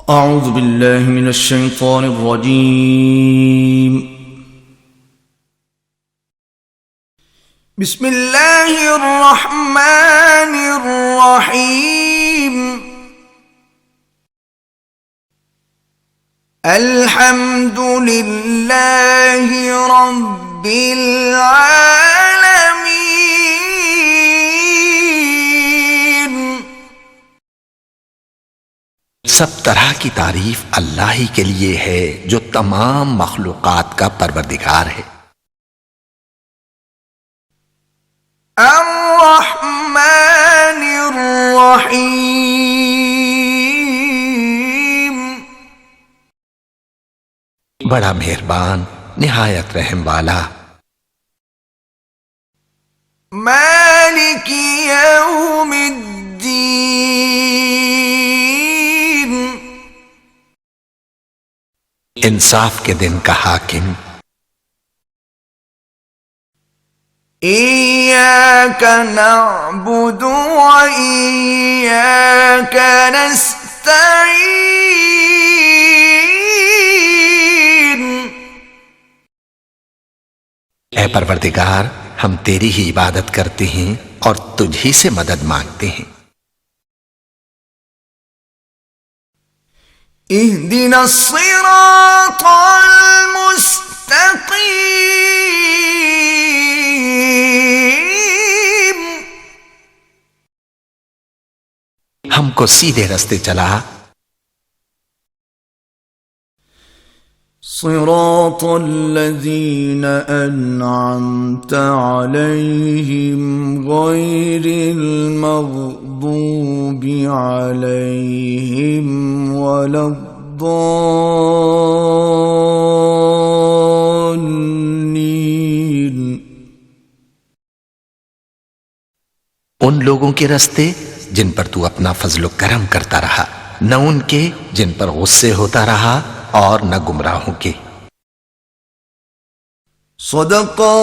أعوذ بالله من الشيطان الرجيم بسم الله الرحمن الرحيم الحمد لله رب العالمين। सब तरह की तारीफ अल्लाह ही के लिए है जो तमाम मखलूकात का परवरदिगार है। अर्रहमान अर्रहीम बड़ा मेहरबान निहायत रहम वाला। मालिक यौमिद्दीन इंसाफ के दिन का हाकिम। इय्याका नअबुदु व इय्याका नस्तईन ऐ परवरदिगार, हम तेरी ही इबादत करते हैं और तुझी से मदद मांगते हैं। इहदिना सिरातल मुस्तकीम हमको सीधे रास्ते चला। सिरातल लज़ीना अनअमता अलैहिम गैरिल मग़दूबि अलैहिम वलद्दॉल्लीन उन लोगों के रास्ते जिन पर तू अपना फजलो करम करता रहा, न उनके जिन पर गुस्से होता रहा और न गुमराहों के। सदक़ल्लाहुल